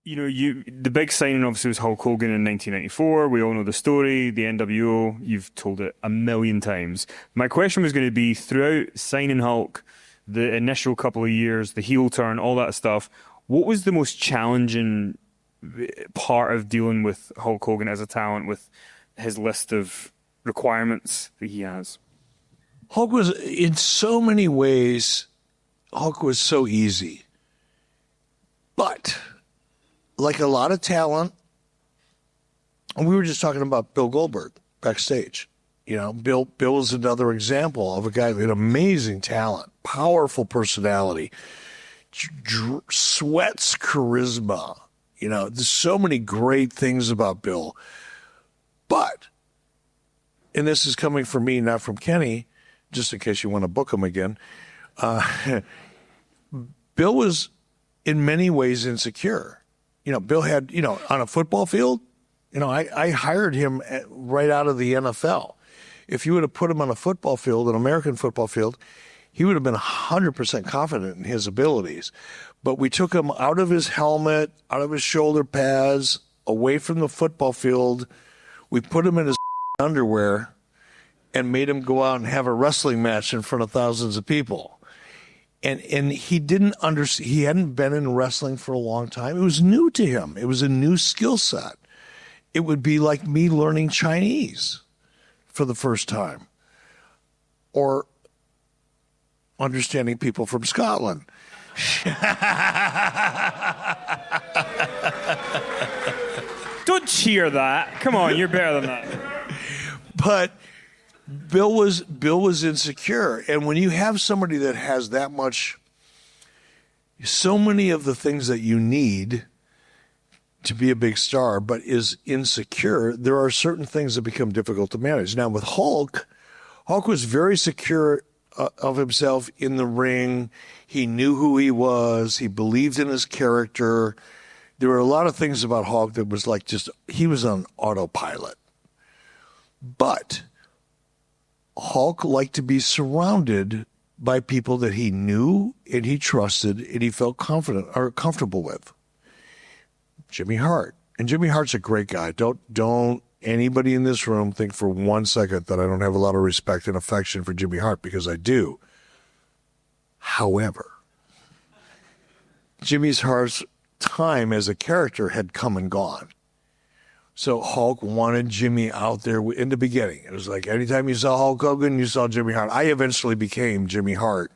The big signing obviously was Hulk Hogan in 1994. We all know the story, the NWO. You've told it a million times. My question was going to be throughout signing Hulk, the initial couple of years, the heel turn, all that stuff. What was the most challenging part of dealing with Hulk Hogan as a talent with his list of requirements that he has? Hulk was, in so many ways, Hulk was so easy. But like a lot of talent, and we were just talking about Bill Goldberg backstage. Bill is another example of a guy with amazing talent, powerful personality, sweats charisma. There's so many great things about Bill. But, and this is coming from me, not from Kenny, just in case you want to book him again, Bill was in many ways insecure. Bill had, on a football field, I hired him right out of the NFL. If you would have put him on a football field, an American football field, he would have been 100% confident in his abilities. But we took him out of his helmet, out of his shoulder pads, away from the football field. We put him in his underwear and made him go out and have a wrestling match in front of thousands of people. And he didn't understand. He hadn't been in wrestling for a long time. It was new to him. It was a new skill set. It would be like me learning Chinese for the first time, or understanding people from Scotland. Don't cheer that. Come on, you're better than that. But Bill was insecure, and when you have somebody that has that much, so many of the things that you need to be a big star, but is insecure, there are certain things that become difficult to manage. Now with Hulk was very secure of himself in the ring. He knew who he was. He believed in his character. There were a lot of things about Hulk that was like he was on autopilot. But Hulk liked to be surrounded by people that he knew and he trusted and he felt confident or comfortable with. Jimmy Hart. And Jimmy Hart's a great guy. Don't anybody in this room think for 1 second that I don't have a lot of respect and affection for Jimmy Hart, because I do. However, Jimmy Hart's time as a character had come and gone. So Hulk wanted Jimmy out there in the beginning. It was like anytime you saw Hulk Hogan, you saw Jimmy Hart. I eventually became Jimmy Hart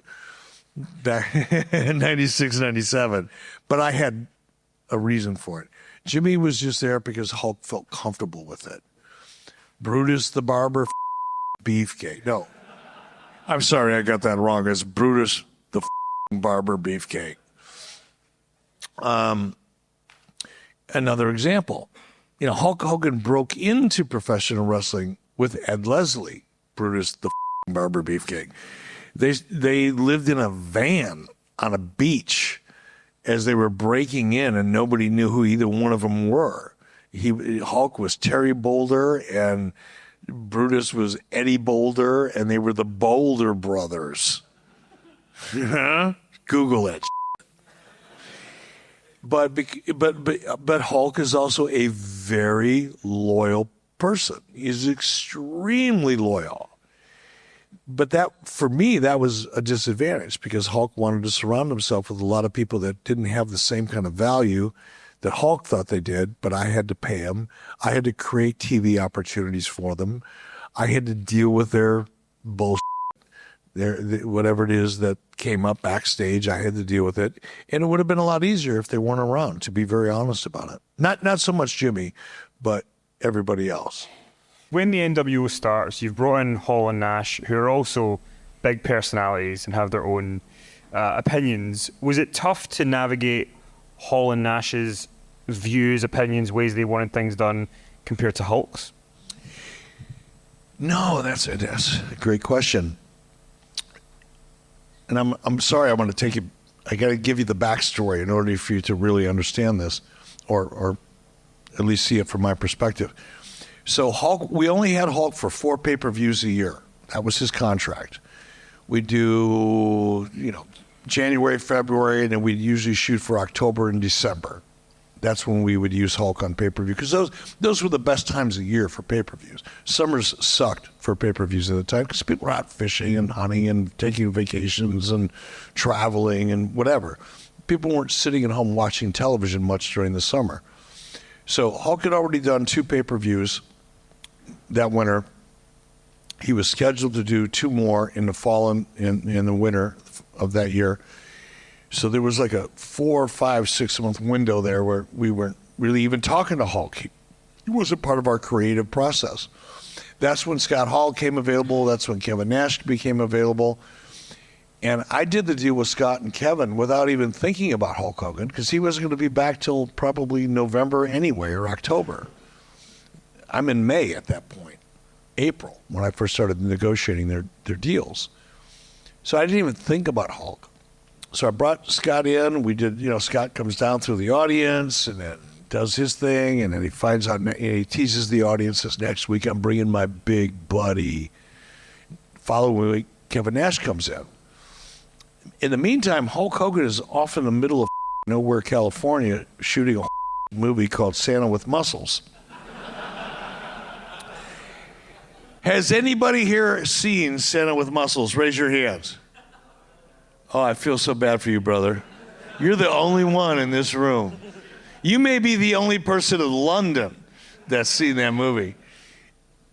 back in 96, 97, but I had a reason for it. Jimmy was just there because Hulk felt comfortable with it. Brutus the Barber Beefcake. No, I'm sorry, I got that wrong. It's Brutus the Barber Beefcake. Another example. Hulk Hogan broke into professional wrestling with Ed Leslie, Brutus the Barber Beefcake. They lived in a van on a beach as they were breaking in, and nobody knew who either one of them were. Hulk was Terry Boulder, and Brutus was Eddie Boulder, and they were the Boulder brothers. Google it. But Hulk is also a very loyal person. He's extremely loyal. But for me, that was a disadvantage, because Hulk wanted to surround himself with a lot of people that didn't have the same kind of value that Hulk thought they did, but I had to pay them. I had to create TV opportunities for them. I had to deal with their bullshit, whatever it is that came up backstage. I had to deal with it. And it would have been a lot easier if they weren't around, to be very honest about it. Not so much Jimmy, but everybody else. When the NWO starts, you've brought in Hall and Nash, who are also big personalities and have their own opinions. Was it tough to navigate Hall and Nash's views, opinions, ways they wanted things done compared to Hulk's? No, that's a great question. And I'm sorry, I'm going to take you. I got to give you the backstory in order for you to really understand this, or at least see it from my perspective. So Hulk, we only had Hulk for 4 pay-per-views a year. That was his contract. We do, January, February, and then we'd usually shoot for October and December. that's when we would use Hulk on pay-per-view, because those were the best times of year for pay-per-views. Summers sucked for pay-per-views at the time because people were out fishing and hunting and taking vacations and traveling and whatever. People weren't sitting at home watching television much during the summer. So Hulk had already done 2 pay-per-views that winter. He was scheduled to do 2 more in the fall and in the winter of that year. So there was like a 4, 5, 6 month window there where we weren't really even talking to Hulk. He wasn't part of our creative process. That's when Scott Hall came available. That's when Kevin Nash became available. And I did the deal with Scott and Kevin without even thinking about Hulk Hogan, because he wasn't going to be back till probably November anyway, or October. I'm in May at that point, April, when I first started negotiating their deals. So I didn't even think about Hulk. So I brought Scott in. We did, Scott comes down through the audience and then does his thing. And then he finds out, he teases the audience, says, next week I'm bringing my big buddy. Following week, Kevin Nash comes in. In the meantime, Hulk Hogan is off in the middle of nowhere, California, shooting a movie called Santa with Muscles. Has anybody here seen Santa with Muscles? Raise your hands. Oh, I feel so bad for you, brother. You're the only one in this room. You may be the only person in London that's seen that movie.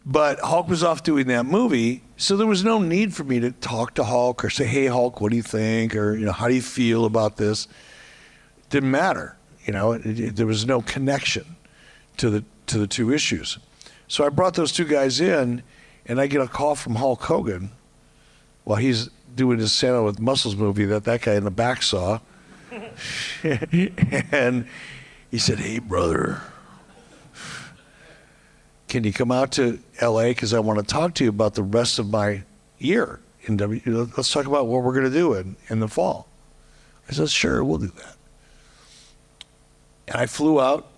But Hulk was off doing that movie, so there was no need for me to talk to Hulk or say, hey, Hulk, what do you think? Or, how do you feel about this? Didn't matter. There was no connection to the 2 issues. So I brought those 2 guys in, and I get a call from Hulk Hogan while he's doing his Santa with Muscles movie that guy in the back saw. And he said, hey, brother, can you come out to L.A. because I want to talk to you about the rest of my year in let's talk about what we're going to do in the fall. I said, sure, we'll do that. And I flew out.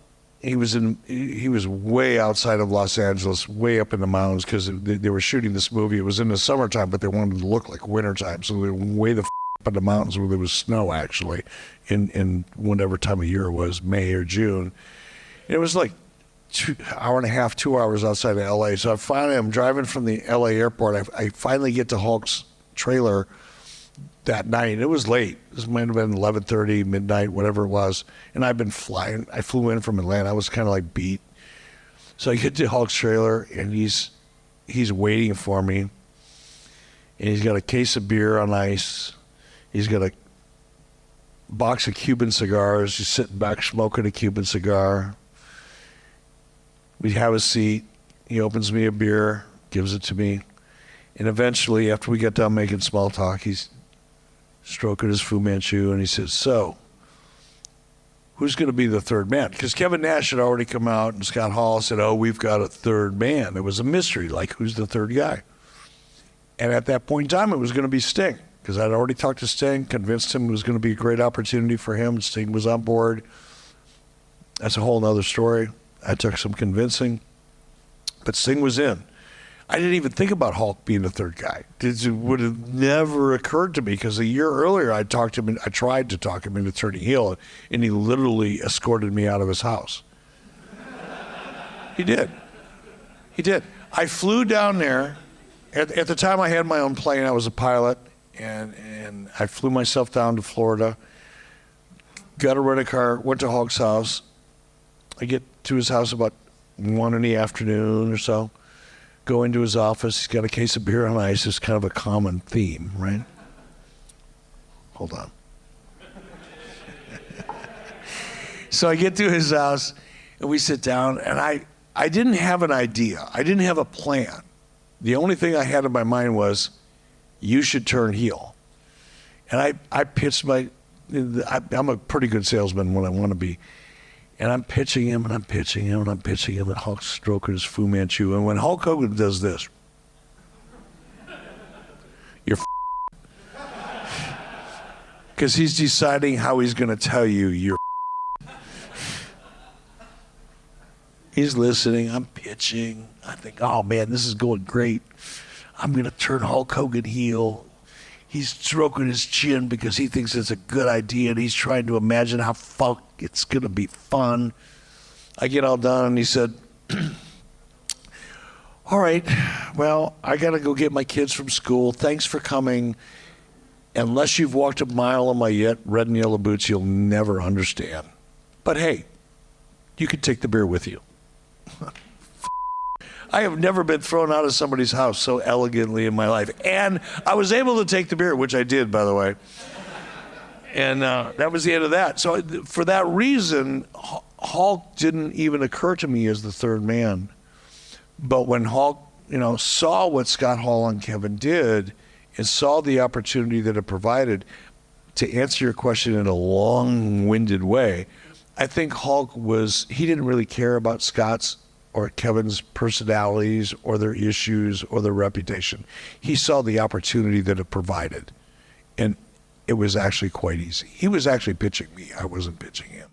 He was way outside of Los Angeles, way up in the mountains, because they were shooting this movie. It was in the summertime, but they wanted to look like wintertime, so they were way the up in the mountains where there was snow, actually, in whatever time of year it was, May or June. And it was like 2 hours outside of L.A. So I'm driving from the L.A. airport. I finally get to Hulk's trailer that night. It was late. This might have been 11:30, midnight, whatever it was. And I've been flying. I flew in from Atlanta. I was kind of like beat. So I get to Hulk's trailer, and he's waiting for me. And he's got a case of beer on ice. He's got a box of Cuban cigars. He's sitting back smoking a Cuban cigar. We have a seat. He opens me a beer, gives it to me. And eventually, after we get done making small talk, he's stroking his Fu Manchu, and he says, so, who's going to be the third man? Because Kevin Nash had already come out, and Scott Hall said, oh, we've got a third man. It was a mystery, like, who's the third guy? And at that point in time, it was going to be Sting, because I'd already talked to Sting, convinced him it was going to be a great opportunity for him. Sting was on board. That's a whole other story. I took some convincing, but Sting was in. I didn't even think about Hulk being the third guy. It would have never occurred to me, because a year earlier I tried to talk him into turning heel, and he literally escorted me out of his house. He did. I flew down there. At the time I had my own plane. I was a pilot, and I flew myself down to Florida, got a rental car, went to Hulk's house. I get to his house about 1 in the afternoon or so. Go into his office. He's got a case of beer on ice. It's kind of a common theme, right? Hold on. So I get to his house, and we sit down, and I didn't have an idea. I didn't have a plan. The only thing I had in my mind was, you should turn heel. And I pitched I'm a pretty good salesman when I want to be. And I'm pitching him, and I'm pitching him, and I'm pitching him, and Hulk's stroking his Fu Manchu. And when Hulk Hogan does this, you're because he's deciding how he's going to tell you you're He's listening. I'm pitching. I think, oh, man, this is going great. I'm going to turn Hulk Hogan heel. he's stroking his chin because he thinks it's a good idea, and he's trying to imagine how it's going to be fun. I get all done, and he said, all right, well, I got to go get my kids from school. Thanks for coming. Unless you've walked a mile in my red and yellow boots, you'll never understand. But hey, you can take the beer with you. I have never been thrown out of somebody's house so elegantly in my life. And I was able to take the beer, which I did, by the way. And that was the end of that. So for that reason, Hulk didn't even occur to me as the third man. But when Hulk, saw what Scott Hall and Kevin did and saw the opportunity that it provided, to answer your question in a long-winded way, I think Hulk he didn't really care about Scott's or Kevin's personalities or their issues or their reputation. He saw the opportunity that it provided. And it was actually quite easy. He was actually pitching me. I wasn't pitching him.